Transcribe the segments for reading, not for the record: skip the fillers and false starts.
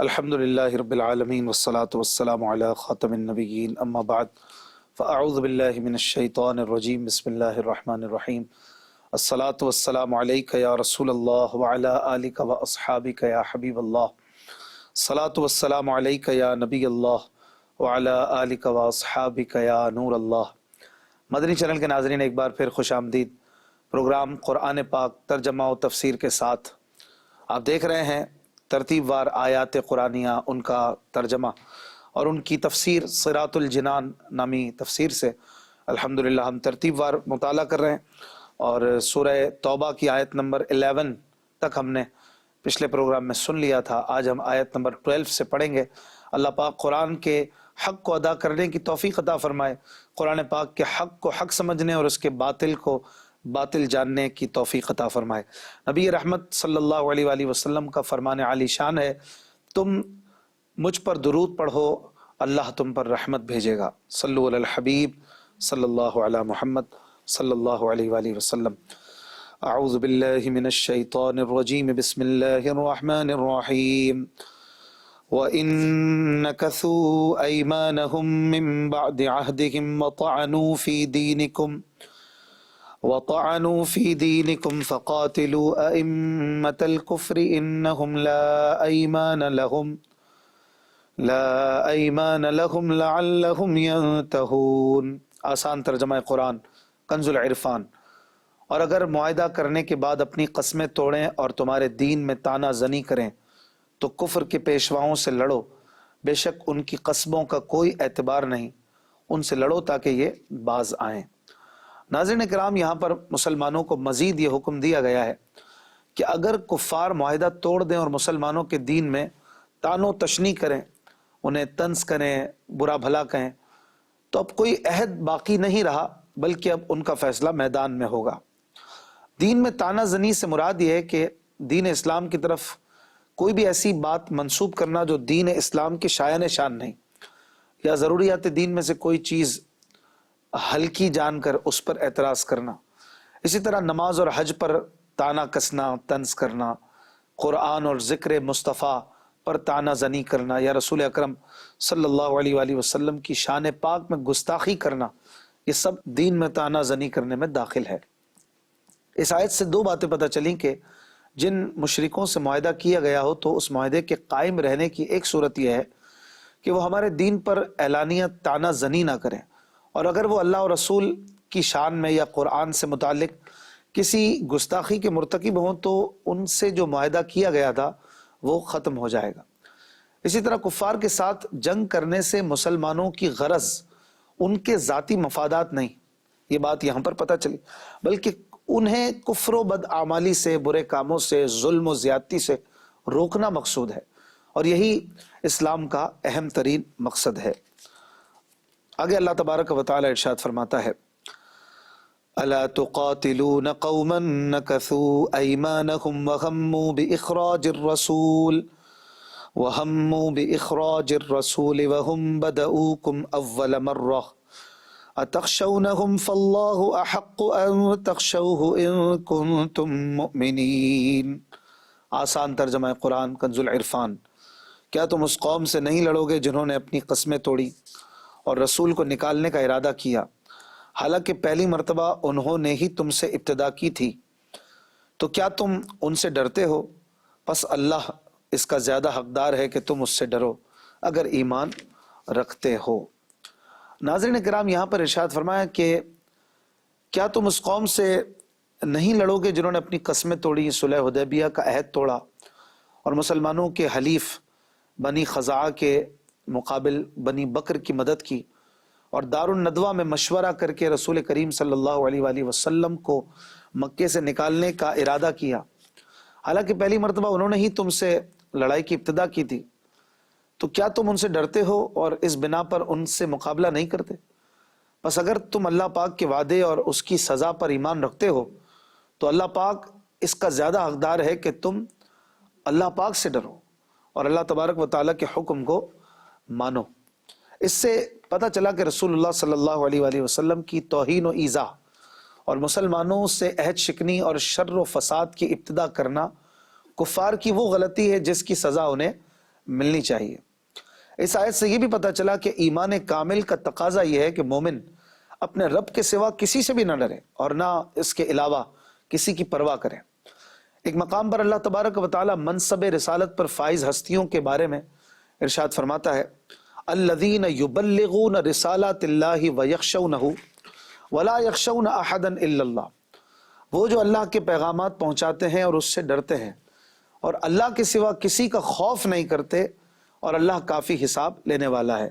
الحمدللہ رب العالمین والصلاة والسلام علی خاتم النبیین اما بعد فاعوذ باللہ من الشیطان الرجیم بسم اللہ الرحمن الرحیم الصلاة والسلام علیک یا رسول اللہ وعلی آلک و اصحابک یا حبیب اللہ الصلاة والسلام علیک یا نبی اللہ وعلی آلک و اصحابک یا نور اللہ۔ مدنی چینل کے ناظرین ایک بار پھر خوش آمدید۔ پروگرام قرآن پاک ترجمہ و تفسیر کے ساتھ آپ دیکھ رہے ہیں ترتیب وار آیات قرآنیہ، ان کا ترجمہ اور ان کی تفسیر صراط الجنان نامی تفسیر سے الحمدللہ ہم ترتیب وار مطالعہ کر رہے ہیں، اور سورہ توبہ کی آیت نمبر 11 تک ہم نے پچھلے پروگرام میں سن لیا تھا۔ آج ہم آیت نمبر 12 سے پڑھیں گے۔ اللہ پاک قرآن کے حق کو ادا کرنے کی توفیق عطا فرمائے، قرآن پاک کے حق کو حق سمجھنے اور اس کے باطل کو باطل جاننے کی توفیق عطا فرمائے۔ نبی رحمت صلی اللہ علیہ وآلہ وسلم کا فرمان عالی شان ہے، تم مجھ پر درود پڑھو اللہ تم پر رحمت بھیجے گا۔ صلو علی الحبیب صلی اللہ علی محمد صلی اللہ علیہ وآلہ وسلم۔ اعوذ باللہ من الشیطان الرجیم بسم اللہ الرحمن الرحیم۔ وَإِن نَكَثُوا أَيْمَانَهُم مِّن بَعْدِ عَهْدِهِمْ وَطَعَنُوا فِي دِينِكُمْ فَقَاتِلُوا أَئِمَّةَ الْكُفْرِ إِنَّهُمْ لَا أَيْمَانَ لَهُمْ لَعَلَّهُمْ يَنْتَهُونَ۔ آسان ترجمہ قرآن کنز العرفان۔ اور اگر معاہدہ کرنے کے بعد اپنی قسمیں توڑیں اور تمہارے دین میں طعنہ زنی کریں تو کفر کے پیشواؤں سے لڑو، بے شک ان کی قسموں کا کوئی اعتبار نہیں، ان سے لڑو تاکہ یہ باز آئیں۔ ناظرین کرام، یہاں پر مسلمانوں کو مزید یہ حکم دیا گیا ہے کہ اگر کفار معاہدہ توڑ دیں اور مسلمانوں کے دین میں طعن و تشنیع کریں، انہیں طنز کریں، برا بھلا کہیں، تو اب کوئی عہد باقی نہیں رہا، بلکہ اب ان کا فیصلہ میدان میں ہوگا۔ دین میں طعنہ زنی سے مراد یہ ہے کہ دین اسلام کی طرف کوئی بھی ایسی بات منسوب کرنا جو دین اسلام کی شایان شان نہیں، یا ضروریات دین میں سے کوئی چیز ہلکی جان کر اس پر اعتراض کرنا۔ اسی طرح نماز اور حج پر طعنہ کسنا، طنز کرنا، قرآن اور ذکر مصطفیٰ پر طعنہ زنی کرنا، یا رسول اکرم صلی اللہ علیہ وآلہ وسلم کی شان پاک میں گستاخی کرنا، یہ سب دین میں طعنہ زنی کرنے میں داخل ہے۔ اس آیت سے دو باتیں پتہ چلیں کہ جن مشرکوں سے معاہدہ کیا گیا ہو تو اس معاہدے کے قائم رہنے کی ایک صورت یہ ہے کہ وہ ہمارے دین پر اعلانیہ طعنہ زنی نہ کریں، اور اگر وہ اللہ اور رسول کی شان میں یا قرآن سے متعلق کسی گستاخی کے مرتکب ہوں تو ان سے جو معاہدہ کیا گیا تھا وہ ختم ہو جائے گا۔ اسی طرح کفار کے ساتھ جنگ کرنے سے مسلمانوں کی غرض ان کے ذاتی مفادات نہیں، یہ بات یہاں پر پتہ چلی، بلکہ انہیں کفر و بدعمالی سے، برے کاموں سے، ظلم و زیادتی سے روکنا مقصود ہے، اور یہی اسلام کا اہم ترین مقصد ہے۔ آگے اللہ تبارک و تعالی ارشاد فرماتا ہے، الا تقاتلون قوما نكثوا ايمانهم وهموا باخراج الرسول وهم بدؤوكم اول مره اتخشونهم فالله احق ان تخشوه ان كنتم مؤمنين۔ آسان ترجمہ قرآن کنز العرفان۔ کیا تم اس قوم سے نہیں لڑو گے جنہوں نے اپنی قسمیں توڑی اور رسول کو نکالنے کا ارادہ کیا، حالانکہ پہلی مرتبہ انہوں نے ہی تم سے ابتدا کی تھی؟ تو کیا تم ان سے ڈرتے ہو؟ پس اللہ اس کا زیادہ حقدار ہے کہ تم اس سے ڈرو اگر ایمان رکھتے ہو۔ ناظرین کرام، یہاں پر ارشاد فرمایا کہ کیا تم اس قوم سے نہیں لڑو گے جنہوں نے اپنی قسمیں توڑی، صلح حدیبیہ کا عہد توڑا اور مسلمانوں کے حلیف بنی خزاعہ کے مقابل بنی بکر کی مدد کی، اور دار الندوہ میں مشورہ کر کے رسول کریم صلی اللہ علیہ وآلہ وسلم کو مکے سے نکالنے کا ارادہ کیا، حالانکہ پہلی مرتبہ انہوں نے ہی تم سے لڑائی کی ابتدا کی تھی؟ تو کیا تم ان سے ڈرتے ہو اور اس بنا پر ان سے مقابلہ نہیں کرتے؟ بس اگر تم اللہ پاک کے وعدے اور اس کی سزا پر ایمان رکھتے ہو تو اللہ پاک اس کا زیادہ حقدار ہے کہ تم اللہ پاک سے ڈرو اور اللہ تبارک و تعالیٰ کے حکم کو مانو۔ اس سے پتہ چلا کہ رسول اللہ صلی اللہ علیہ وآلہ وسلم کی توہین و ایذا اور مسلمانوں سے عہد شکنی اور شر و فساد کی ابتدا کرنا کفار کی وہ غلطی ہے جس کی سزا انہیں ملنی چاہیے۔ اس آیت سے یہ بھی پتہ چلا کہ ایمان کامل کا تقاضا یہ ہے کہ مومن اپنے رب کے سوا کسی سے بھی نہ ڈرے اور نہ اس کے علاوہ کسی کی پرواہ کرے۔ ایک مقام پر اللہ تبارک و تعالی منصب رسالت پر فائز ہستیوں کے بارے میں ارشاد فرماتا ہے، الذین یبلغون رسالات اللہ ویخشونہ ولا یخشون احدا الا اللہ، وہ جو اللہ کے پیغامات پہنچاتے ہیں اور اس سے ڈرتے ہیں اور اللہ کے سوا کسی کا خوف نہیں کرتے، اور اللہ کافی حساب لینے والا ہے۔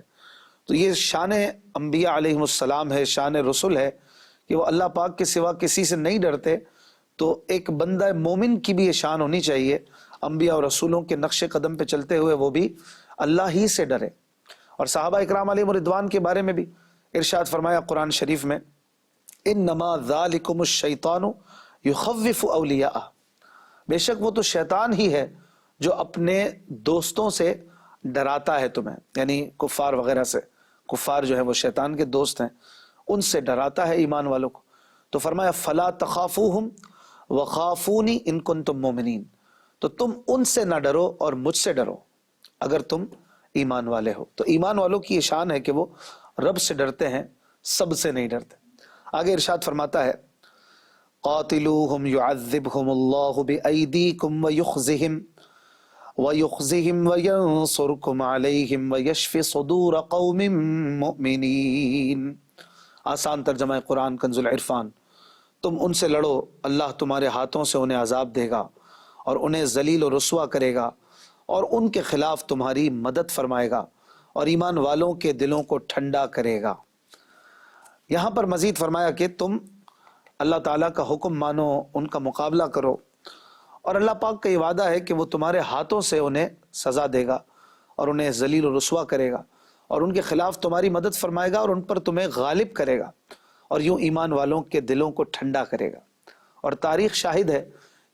تو یہ شان انبیاء علیہ السلام ہے، شان رسول ہے کہ وہ اللہ پاک کے سوا کسی سے نہیں ڈرتے۔ تو ایک بندہ مومن کی بھی یہ شان ہونی چاہیے، انبیاء اور رسولوں کے نقش قدم پہ چلتے ہوئے وہ بھی اللہ ہی سے ڈرے۔ اور صحابہ اکرام علیہم الرضوان کے بارے میں بھی ارشاد فرمایا قرآن شریف میں، انما ذالکم الشیطان یخوف اولیاءہ، بے شک وہ تو شیطان ہی ہے جو اپنے دوستوں سے ڈراتا ہے تمہیں، یعنی کفار وغیرہ سے۔ کفار جو ہے وہ شیطان کے دوست ہیں، ان سے ڈراتا ہے ایمان والوں کو۔ تو فرمایا فلا تخافوہم وخافونی ان کنتم مومنین، تو تم ان سے نہ ڈرو اور مجھ سے ڈرو اگر تم ایمان والے ہو۔ تو ایمان والوں کی یہ شان ہے کہ وہ رب سے ڈرتے ہیں، سب سے نہیں ڈرتے۔ آگے ارشاد فرماتا ہے، قاتلوہم یعذبہم اللہ بایدیکم ویخزہم وینصرکم علیہم ویشفی صدور قوم مؤمنین۔ آسان ترجمہ قرآن کنز العرفان، تم ان سے لڑو، اللہ تمہارے ہاتھوں سے انہیں عذاب دے گا اور انہیں ذلیل و رسوا کرے گا، اور ان کے خلاف تمہاری مدد فرمائے گا اور ایمان والوں کے دلوں کو ٹھنڈا کرے گا۔ یہاں پر مزید فرمایا کہ تم اللہ تعالیٰ کا حکم مانو، ان کا مقابلہ کرو، اور اللہ پاک کا یہ وعدہ ہے کہ وہ تمہارے ہاتھوں سے انہیں سزا دے گا اور انہیں ذلیل و رسوا کرے گا اور ان کے خلاف تمہاری مدد فرمائے گا اور ان پر تمہیں غالب کرے گا، اور یوں ایمان والوں کے دلوں کو ٹھنڈا کرے گا۔ اور تاریخ شاہد ہے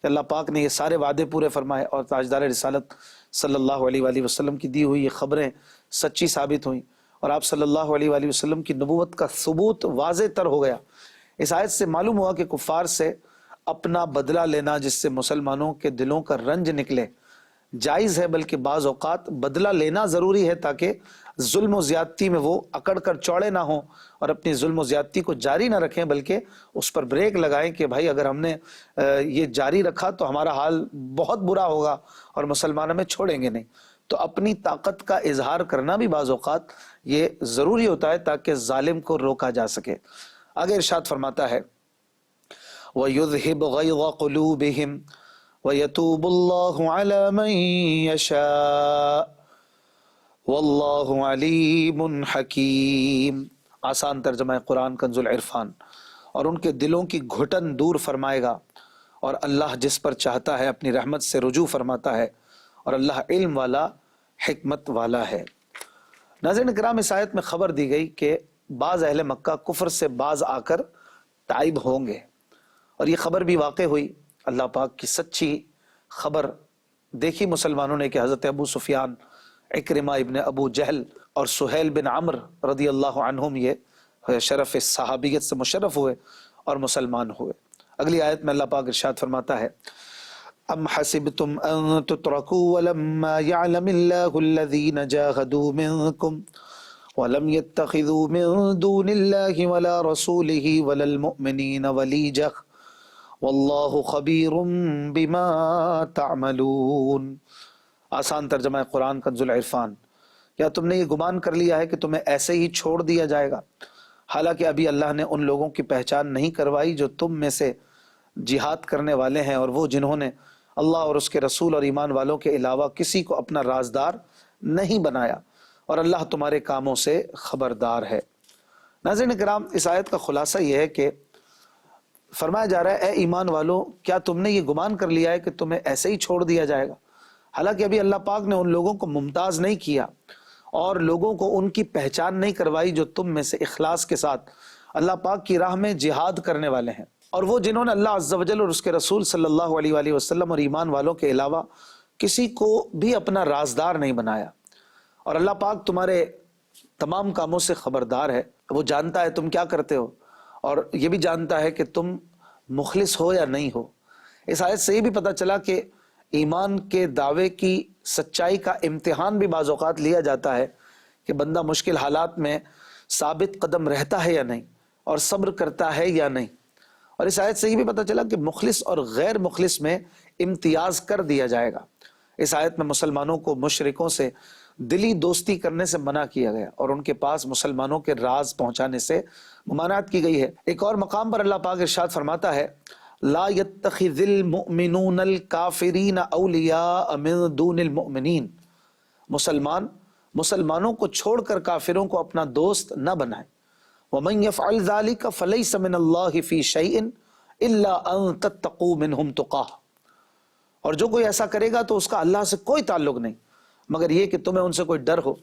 کہ اللہ پاک نے یہ سارے وعدے پورے فرمائے اور تاجدار رسالت صلی اللہ علیہ وآلہ وسلم کی دی ہوئی یہ خبریں سچی ثابت ہوئیں، اور آپ صلی اللہ علیہ وآلہ وسلم کی نبوت کا ثبوت واضح تر ہو گیا۔ اس آیت سے معلوم ہوا کہ کفار سے اپنا بدلہ لینا جس سے مسلمانوں کے دلوں کا رنج نکلے جائز ہے، بلکہ بعض اوقات بدلہ لینا ضروری ہے تاکہ ظلم و زیادتی میں وہ اکڑ کر چوڑے نہ ہوں اور اپنی ظلم و زیادتی کو جاری نہ رکھیں، بلکہ اس پر بریک لگائیں کہ بھائی اگر ہم نے یہ جاری رکھا تو ہمارا حال بہت برا ہوگا اور مسلمانوں میں چھوڑیں گے نہیں۔ تو اپنی طاقت کا اظہار کرنا بھی بعض اوقات یہ ضروری ہوتا ہے تاکہ ظالم کو روکا جا سکے۔ آگے ارشاد فرماتا ہے، وَيُذْهِبْ غَيْظَ قُلُوبِهِمْ وَيَتُوبُ اللَّهُ عَلَى مَن يَشَاءُ وَاللَّهُ عَلِيمٌ حَكِيمٌ۔ آسان ترجمہ قرآن کنز العرفان، اور ان کے دلوں کی گھٹن دور فرمائے گا، اور اللہ جس پر چاہتا ہے اپنی رحمت سے رجوع فرماتا ہے، اور اللہ علم والا حکمت والا ہے۔ ناظرین کرام، اس آیت میں خبر دی گئی کہ بعض اہل مکہ کفر سے باز آ کر تائب ہوں گے، اور یہ خبر بھی واقع ہوئی۔ اللہ پاک کی سچی خبر دیکھی مسلمانوں نے کہ حضرت ابو سفیان، اکرمہ ابن ابو جہل اور سہیل بن عمر رضی اللہ عنہم یہ شرف صحابیت سے مشرف ہوئے اور مسلمان ہوئے۔ اگلی آیت میں اللہ پاک ارشاد فرماتا ہے، ام حسبتم ان تترکوا ولما يعلم الله الذين جاهدوا منكم ولم يتخذوا من دون الله ولا رسوله ولا المؤمنين وليجا واللہ خبیر بما تعملون۔ آسان ترجمہ قرآن کنز العرفان، یا تم نے یہ گمان کر لیا ہے کہ تمہیں ایسے ہی چھوڑ دیا جائے گا، حالانکہ ابھی اللہ نے ان لوگوں کی پہچان نہیں کروائی جو تم میں سے جہاد کرنے والے ہیں، اور وہ جنہوں نے اللہ اور اس کے رسول اور ایمان والوں کے علاوہ کسی کو اپنا رازدار نہیں بنایا، اور اللہ تمہارے کاموں سے خبردار ہے۔ ناظرین کرام، اس آیت کا خلاصہ یہ ہے کہ فرمایا جا رہا ہے، اے ایمان والو، کیا تم نے یہ گمان کر لیا ہے کہ تمہیں ایسے ہی چھوڑ دیا جائے گا، حالانکہ ابھی اللہ پاک نے ان لوگوں کو ممتاز نہیں کیا اور لوگوں کو ان کی پہچان نہیں کروائی جو تم میں سے اخلاص کے ساتھ اللہ پاک کی راہ میں جہاد کرنے والے ہیں، اور وہ جنہوں نے اللہ عز و جل اور اس کے رسول صلی اللہ علیہ وآلہ وسلم اور ایمان والوں کے علاوہ کسی کو بھی اپنا رازدار نہیں بنایا۔ اور اللہ پاک تمہارے تمام کاموں سے خبردار ہے، وہ جانتا ہے تم کیا کرتے ہو، اور یہ بھی جانتا ہے کہ تم مخلص ہو یا نہیں ہو۔ اس آیت سے یہ بھی پتہ چلا کہ ایمان کے دعوے کی سچائی کا امتحان بھی بعض اوقات لیا جاتا ہے کہ بندہ مشکل حالات میں ثابت قدم رہتا ہے یا نہیں، اور صبر کرتا ہے یا نہیں۔ اور اس آیت سے یہ بھی پتہ چلا کہ مخلص اور غیر مخلص میں امتیاز کر دیا جائے گا۔ اس آیت میں مسلمانوں کو مشرکوں سے دلی دوستی کرنے سے منع کیا گیا اور ان کے پاس مسلمانوں کے راز پہنچانے سے ممانعت کی گئی ہے۔ ایک اور مقام پر اللہ پاک ارشاد فرماتا ہے لا يتخذ المؤمنون الکافرین اولیاء من دون المؤمنین، مسلمانوں کو چھوڑ کر کافروں کو اپنا دوست نہ بنائیں۔ ومن يفعل ذلك فليس من الله في شيء الا ان تتقوا منهم تقاه، اور جو کوئی ایسا کرے گا تو اس کا اللہ سے کوئی تعلق نہیں مگر یہ کہ تمہیں ان سے کوئی ڈر ہو۔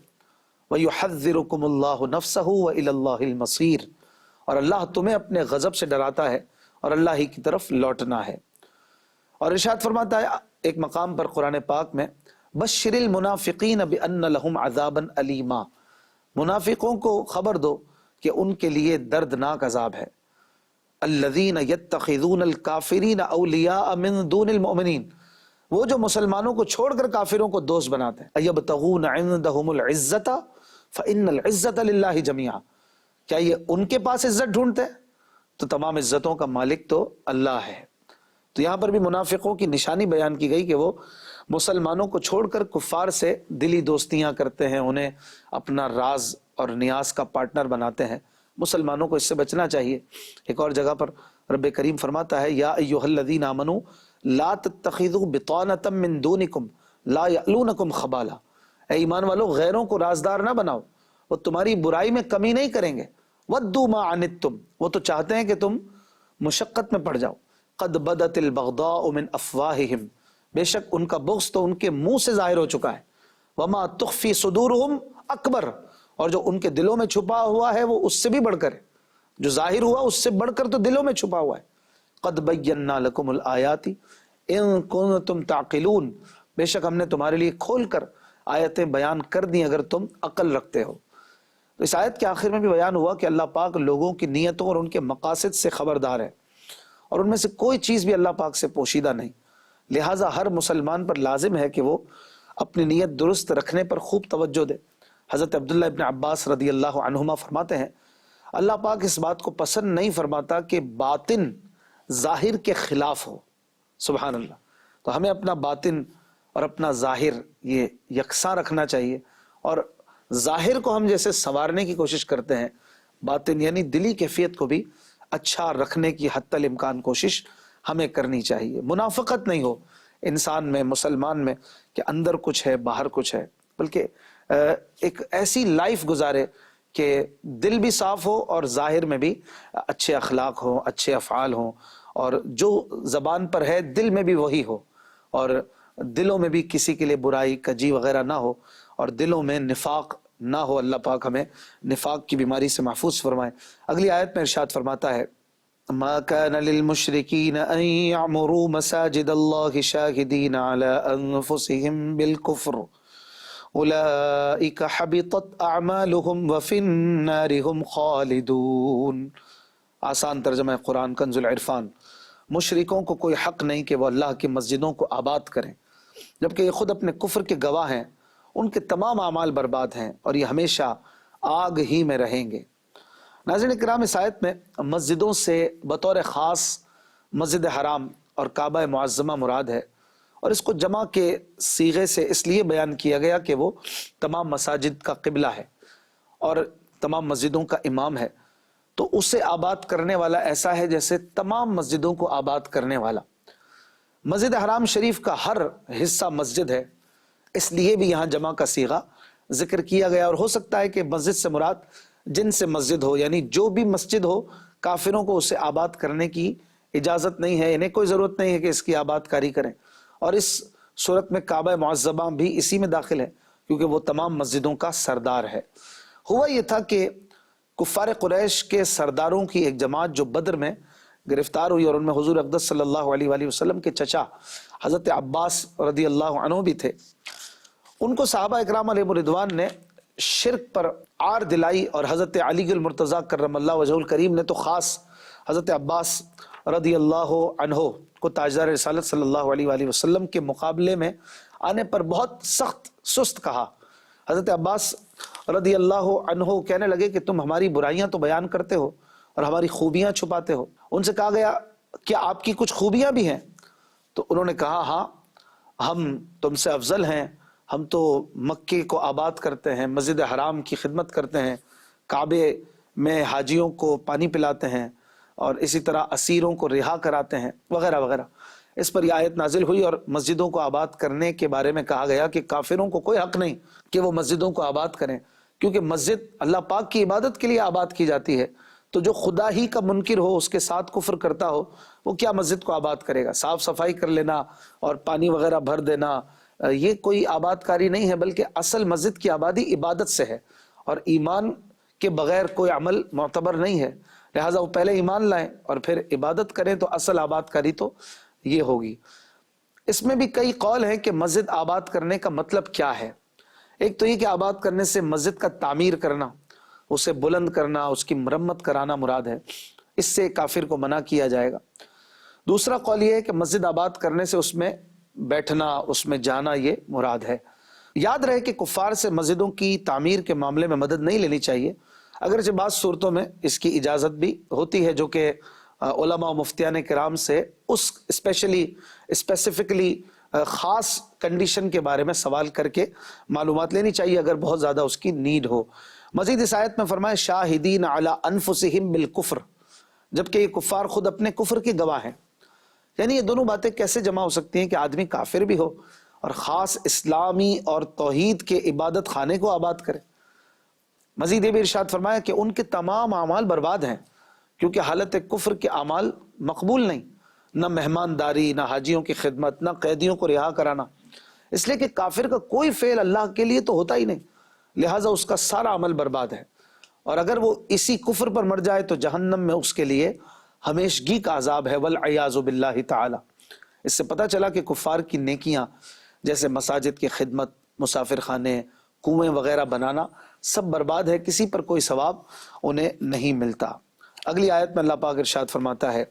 وَيُحَذِّرُكُمُ اللَّهُ نَفْسَهُ وَإِلَى اللَّهِ الْمَصِيرُ، اور اللہ تمہیں اپنے غضب سے ڈراتا ہے اور اللہ ہی کی طرف لوٹنا ہے۔ اور ارشاد فرماتا ہے ایک مقام پر قرآن پاک میں بشر المنافقین بأن لهم عذابا علیما، منافقوں کو خبر دو کہ ان کے لیے دردناک عذاب ہے۔ الذین یتخذون الکافرین اولیاء من دون المؤمنین، وہ جو مسلمانوں کو چھوڑ کر کافروں کو دوست بناتے ہیں۔ ایبتغون عندهم العزت فإن العزت للہ جميعا، کیا یہ ان کے پاس عزت ڈھونڈتے ہیں؟ تو تمام عزتوں کا مالک تو اللہ ہے۔ تو یہاں پر بھی منافقوں کی نشانی بیان کی گئی کہ وہ مسلمانوں کو چھوڑ کر کفار سے دلی دوستیاں کرتے ہیں، انہیں اپنا راز اور نیاز کا پارٹنر بناتے ہیں۔ مسلمانوں کو اس سے بچنا چاہیے۔ ایک اور جگہ پر رب کریم فرماتا ہے یا ایھا الذین آمنوا لا تتخذوا بطانۃ من دونکم لا یألونکم خبالا، اے ایمان والو غیروں کو رازدار نہ بناؤ، وہ تمہاری برائی میں کمی نہیں کریں گے۔ ودوا ما عنتم، وہ تو چاہتے ہیں کہ تم مشقت میں پڑ جاؤ۔ قد بدت البغضاء من افواہہم، بے شک ان کا بغض تو ان کے منہ سے ظاہر ہو چکا ہے۔ وما تخفی صدورہم اکبر، اور جو ان کے دلوں میں چھپا ہوا ہے وہ اس سے بھی بڑھ کر ہے، جو ظاہر ہوا اس سے بڑھ کر تو دلوں میں چھپا ہوا ہے۔ قد بینا لکم الآیات ان کنتم تعقلون، بے شک ہم نے تمہارے لیے کھول کر آیتیں بیان کر دی اگر تم عقل رکھتے ہو۔ تو اس آیت کے آخر میں بھی بیان ہوا کہ اللہ پاک لوگوں کی نیتوں اور ان کے مقاصد سے خبردار ہے، اور ان میں سے کوئی چیز بھی اللہ پاک سے پوشیدہ نہیں، لہٰذا ہر مسلمان پر لازم ہے کہ وہ اپنی نیت درست رکھنے پر خوب توجہ دے۔ حضرت عبداللہ ابن عباس رضی اللہ عنہما فرماتے ہیں اللہ پاک اس بات کو پسند نہیں فرماتا کہ باطن ظاہر کے خلاف ہو۔ سبحان اللہ۔ تو ہمیں اپنا باطن اور اپنا ظاہر یہ یکساں رکھنا چاہیے، اور ظاہر کو ہم جیسے سنوارنے کی کوشش کرتے ہیں، باطن یعنی دلی کیفیت کو بھی اچھا رکھنے کی حتی الامکان کوشش ہمیں کرنی چاہیے۔ منافقت نہیں ہو انسان میں، مسلمان میں، کہ اندر کچھ ہے باہر کچھ ہے، بلکہ ایک ایسی لائف گزارے کہ دل بھی صاف ہو اور ظاہر میں بھی اچھے اخلاق ہوں، اچھے افعال ہوں، اور جو زبان پر ہے دل میں بھی وہی ہو، اور دلوں میں بھی کسی کے لیے برائی کجی وغیرہ نہ ہو، اور دلوں میں نفاق نہ ہو۔ اللہ پاک ہمیں نفاق کی بیماری سے محفوظ فرمائے۔ اگلی آیت میں ارشاد فرماتا ہے ما كان للمشركين ان يعمروا مساجد الله شاهدين على انفسهم بالكفر اولئك حبطت اعمالهم وفي النار هم خالدون۔ آسان ترجمہ قرآن کنز العرفان۔ مشرکوں کو کوئی حق نہیں کہ وہ اللہ کی مسجدوں کو آباد کریں، جبکہ یہ خود اپنے کفر کے گواہ ہیں، ان کے تمام اعمال برباد ہیں اور یہ ہمیشہ آگ ہی میں رہیں گے۔ ناظرین کرام، اس آیت میں مسجدوں سے بطور خاص مسجد حرام اور کعبہ معظمہ مراد ہے، اور اس کو جمع کے صیغے سے اس لیے بیان کیا گیا کہ وہ تمام مساجد کا قبلہ ہے اور تمام مسجدوں کا امام ہے، تو اسے آباد کرنے والا ایسا ہے جیسے تمام مسجدوں کو آباد کرنے والا۔ مسجد حرام شریف کا ہر حصہ مسجد ہے، اس لیے بھی یہاں جمع کا صیغہ ذکر کیا گیا، اور ہو سکتا ہے کہ مسجد سے مراد جن سے مسجد ہو، یعنی جو بھی مسجد ہو کافروں کو اسے آباد کرنے کی اجازت نہیں ہے، انہیں کوئی ضرورت نہیں ہے کہ اس کی آباد کاری کریں۔ اور اس صورت میں کعبہ معظمہ بھی اسی میں داخل ہے کیونکہ وہ تمام مسجدوں کا سردار ہے۔ ہوا یہ تھا کہ کفار قریش کے سرداروں کی ایک جماعت جو بدر میں گرفتار ہوئی، اور ان میں حضور اقدس صلی اللہ علیہ وآلہ وسلم کے چچا حضرت عباس رضی اللہ عنہ بھی تھے، ان کو صحابہ اکرام علیہ رضوان نے شرک پر عار دلائی، اور حضرت علی المرتضیٰ کرم اللہ وجہہ الکریم نے تو خاص حضرت عباس رضی اللہ عنہ کو تاجدار رسالت صلی اللہ علیہ وآلہ وسلم کے مقابلے میں آنے پر بہت سخت سست کہا۔ حضرت عباس رضی اللہ عنہ کہنے لگے کہ تم ہماری برائیاں تو بیان کرتے ہو اور ہماری خوبیاں چھپاتے ہو۔ ان سے کہا گیا کہ آپ کی کچھ خوبیاں بھی ہیں؟ تو انہوں نے کہا ہاں، ہم تم سے افضل ہیں، ہم تو مکے کو آباد کرتے ہیں، مسجد حرام کی خدمت کرتے ہیں، کعبے میں حاجیوں کو پانی پلاتے ہیں، اور اسی طرح اسیروں کو رہا کراتے ہیں، وغیرہ وغیرہ۔ اس پر یہ آیت نازل ہوئی اور مسجدوں کو آباد کرنے کے بارے میں کہا گیا کہ کافروں کو کوئی حق نہیں کہ وہ مسجدوں کو آباد کریں، کیونکہ مسجد اللہ پاک کی عبادت کے لیے آباد کی جاتی ہے۔ تو جو خدا ہی کا منکر ہو، اس کے ساتھ کفر کرتا ہو، وہ کیا مسجد کو آباد کرے گا؟ صاف صفائی کر لینا اور پانی وغیرہ بھر دینا یہ کوئی آباد کاری نہیں ہے، بلکہ اصل مسجد کی آبادی عبادت سے ہے، اور ایمان کے بغیر کوئی عمل معتبر نہیں ہے۔ لہٰذا وہ پہلے ایمان لائیں اور پھر عبادت کریں تو اصل آباد کاری تو یہ ہوگی۔ اس میں بھی کئی قول ہیں کہ مسجد آباد کرنے کا مطلب کیا ہے۔ ایک تو یہ کہ آباد کرنے سے مسجد کا تعمیر کرنا، اسے بلند کرنا، اس کی مرمت کرانا مراد ہے، اس سے کافر کو منع کیا جائے گا۔ دوسرا قول یہ ہے کہ مسجد آباد کرنے سے اس میں بیٹھنا، اس میں جانا یہ مراد ہے۔ یاد رہے کہ کفار سے مسجدوں کی تعمیر کے معاملے میں مدد نہیں لینی چاہیے، اگرچہ بعض صورتوں میں اس کی اجازت بھی ہوتی ہے، جو کہ علماء و مفتیان کرام سے اس اسپیسیفکلی خاص کنڈیشن کے بارے میں سوال کر کے معلومات لینی چاہیے اگر بہت زیادہ اس کی نیڈ ہو۔ مزید اس آیت میں فرمائے شاہدین علی انفسہم بالکفر، جبکہ یہ کفار خود اپنے کفر کے گواہ ہیں۔ یعنی یہ دونوں باتیں کیسے جمع ہو سکتی ہیں کہ آدمی کافر بھی ہو اور خاص اسلامی اور توحید کے عبادت خانے کو آباد کرے؟ مزید یہ بھی ارشاد فرمایا کہ ان کے تمام اعمال برباد ہیں، کیونکہ حالت کفر کے اعمال مقبول نہیں، نہ مہمانداری، نہ حاجیوں کی خدمت، نہ قیدیوں کو رہا کرانا، اس لیے کہ کافر کا کوئی فعل اللہ کے لیے تو ہوتا ہی نہیں، لہٰذا اس کا سارا عمل برباد ہے، اور اگر وہ اسی کفر پر مر جائے تو جہنم میں اس کے لیے ہمیشگی کا عذاب ہے، والعیاذ باللہ تعالی۔ اس سے پتہ چلا کہ کفار کی نیکیاں جیسے مساجد کی خدمت، مسافر خانے، کنویں وغیرہ بنانا سب برباد ہے، کسی پر کوئی ثواب انہیں نہیں ملتا۔ اگلی آیت میں اللہ پاک ارشاد فرماتا ہے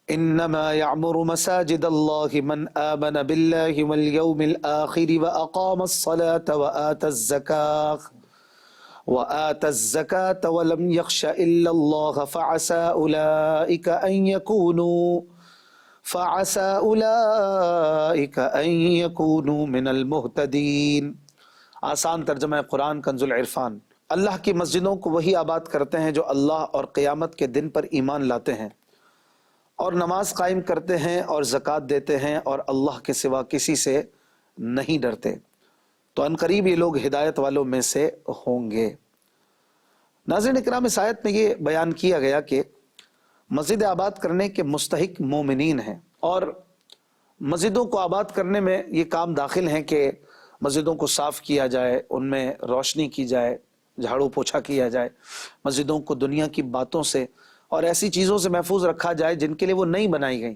انما یعمر مساجد اللہ من آمن باللہ والیوم الآخر واقام الصلاة وآت الزکاة ولم یخش الا اللہ فعسى اولئک ان یکونوا من المہتدین۔ آسان ترجمہ قرآن کنز العرفان۔ اللہ کی مسجدوں کو وہی آباد کرتے ہیں جو اللہ اور قیامت کے دن پر ایمان لاتے ہیں اور نماز قائم کرتے ہیں اور زکوٰۃ دیتے ہیں اور اللہ کے سوا کسی سے نہیں ڈرتے، تو ان قریب یہ لوگ ہدایت والوں میں سے ہوں گے۔ ناظرین اکرام، اس آیت میں یہ بیان کیا گیا کہ مسجد آباد کرنے کے مستحق مومنین ہیں، اور مسجدوں کو آباد کرنے میں یہ کام داخل ہیں کہ مسجدوں کو صاف کیا جائے، ان میں روشنی کی جائے، جھاڑو پوچھا کیا جائے، مسجدوں کو دنیا کی باتوں سے اور ایسی چیزوں سے محفوظ رکھا جائے جن کے لیے وہ نہیں بنائی گئیں۔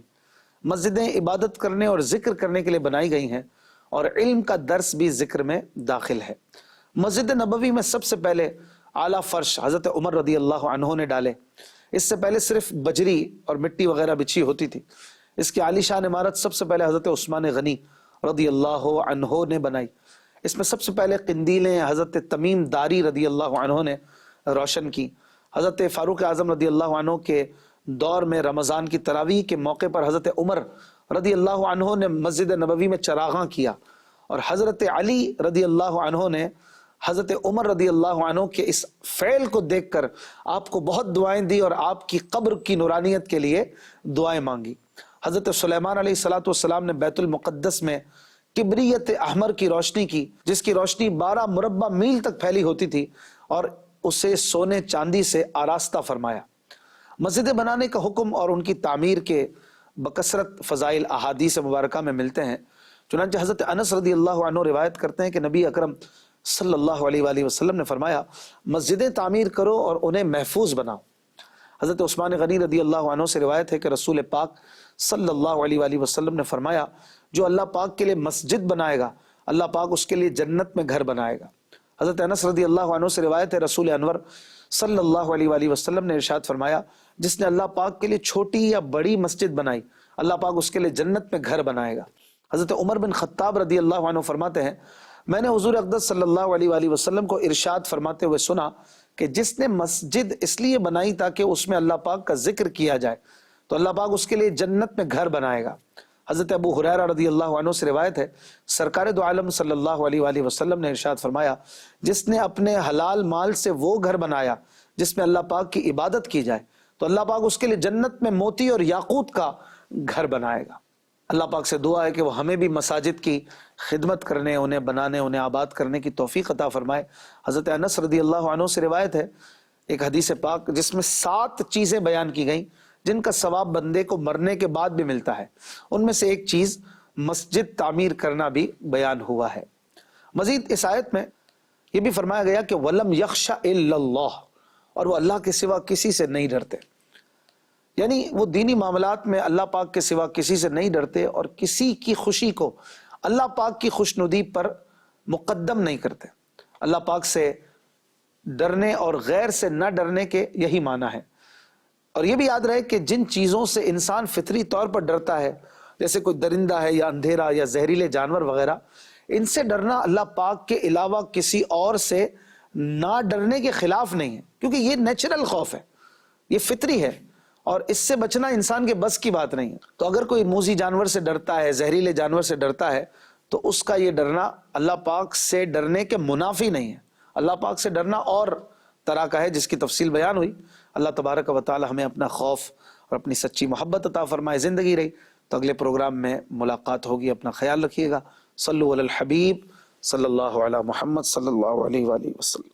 مسجدیں عبادت کرنے اور ذکر کرنے کے لیے بنائی گئی ہیں، اور علم کا درس بھی ذکر میں داخل ہے۔ مسجد نبوی میں سب سے پہلے اعلیٰ فرش حضرت عمر رضی اللہ عنہ نے ڈالے، اس سے پہلے صرف بجری اور مٹی وغیرہ بچھی ہوتی تھی۔ اس کی عالی شان عمارت سب سے پہلے حضرت عثمان غنی رضی اللہ عنہ نے بنائی۔ اس میں سب سے پہلے قندیلیں حضرت تمیم داری رضی اللہ عنہ نے روشن کی۔ حضرت فاروق اعظم رضی اللہ عنہ کے دور میں رمضان کی تراویح کے موقع پر حضرت عمر رضی اللہ عنہ نے مسجد نبوی میں چراغاں کیا، اور حضرت علی رضی اللہ عنہ نے حضرت عمر رضی اللہ عنہ کے اس فعل کو دیکھ کر آپ کو بہت دعائیں دی اور آپ کی قبر کی نورانیت کے لیے دعائیں مانگی۔ حضرت سلیمان علیہ السلام نے بیت المقدس میں کبریت احمر کی روشنی کی، جس کی روشنی 12 مربع میل تک پھیلی ہوتی تھی، اور اسے سونے چاندی سے آراستہ فرمایا۔ مسجدیں بنانے کا حکم اور ان کی تعمیر کے بکثرت فضائل احادیث مبارکہ میں ملتے ہیں۔ چنانچہ حضرت انس رضی اللہ عنہ روایت کرتے ہیں کہ نبی اکرم صلی اللہ علیہ وآلہ وسلم نے فرمایا مسجدیں تعمیر کرو اور انہیں محفوظ بناؤ۔ حضرت عثمان غنی رضی اللہ عنہ سے روایت ہے کہ رسول پاک صلی اللہ علیہ وآلہ وسلم نے فرمایا جو اللہ پاک کے لیے مسجد بنائے گا اللہ پاک اس کے لیے جنت میں گھر بنائے گا۔ حضرت انس رضی اللہ عنہ سے روایت ہے، رسول انور صلی اللہ علیہ وآلہ وسلم نے ارشاد فرمایا، جس نے اللہ پاک کے لیے چھوٹی یا بڑی مسجد بنائی، اللہ پاک اس کے لیے جنت میں گھر بنائے گا۔ حضرت عمر بن خطاب رضی اللہ عنہ فرماتے ہیں، میں نے حضور اقدس صلی اللہ علیہ وآلہ وسلم کو ارشاد فرماتے ہوئے سنا کہ جس نے مسجد اس لیے بنائی تاکہ اس میں اللہ پاک کا ذکر کیا جائے تو اللہ پاک اس کے لیے جنت میں گھر بنائے گا۔ حضرت ابو ہریرہ رضی اللہ عنہ سے روایت ہے، سرکار دو عالم صلی اللہ علیہ وآلہ وسلم نے ارشاد فرمایا، جس نے اپنے حلال مال سے وہ گھر بنایا جس میں اللہ پاک کی عبادت کی جائے تو اللہ پاک اس کے لیے جنت میں موتی اور یاقوت کا گھر بنائے گا۔ اللہ پاک سے دعا ہے کہ وہ ہمیں بھی مساجد کی خدمت کرنے، انہیں بنانے، انہیں آباد کرنے کی توفیق عطا فرمائے۔ حضرت انس رضی اللہ عنہ سے روایت ہے ایک حدیث پاک جس میں 7 چیزیں بیان کی گئیں جن کا ثواب بندے کو مرنے کے بعد بھی ملتا ہے، ان میں سے ایک چیز مسجد تعمیر کرنا بھی بیان ہوا ہے۔ مزید اس آیت میں یہ بھی فرمایا گیا کہ وَلَمْ يَخْشَ إِلَّا اللَّهُ، اور وہ اللہ کے سوا کسی سے نہیں ڈرتے، یعنی وہ دینی معاملات میں اللہ پاک کے سوا کسی سے نہیں ڈرتے اور کسی کی خوشی کو اللہ پاک کی خوشنودی پر مقدم نہیں کرتے۔ اللہ پاک سے ڈرنے اور غیر سے نہ ڈرنے کے یہی معنی ہے۔ اور یہ بھی یاد رہے کہ جن چیزوں سے انسان فطری طور پر ڈرتا ہے، جیسے کوئی درندہ ہے یا اندھیرا یا زہریلے جانور وغیرہ، ان سے ڈرنا اللہ پاک کے علاوہ کسی اور سے نہ ڈرنے کے خلاف نہیں ہے، کیونکہ یہ نیچرل خوف ہے، یہ فطری ہے، اور اس سے بچنا انسان کے بس کی بات نہیں ہے۔ تو اگر کوئی موذی جانور سے ڈرتا ہے، زہریلے جانور سے ڈرتا ہے، تو اس کا یہ ڈرنا اللہ پاک سے ڈرنے کے منافی نہیں ہے۔ اللہ پاک سے ڈرنا اور طرح کا ہے جس کی تفصیل بیان ہوئی۔ اللہ تبارک و تعالی ہمیں اپنا خوف اور اپنی سچی محبت عطا فرمائے۔ زندگی رہی تو اگلے پروگرام میں ملاقات ہوگی، اپنا خیال رکھیے گا۔ صلو علی الحبیب صلی اللہ علی محمد صلی اللہ علیہ وآلہ وسلم۔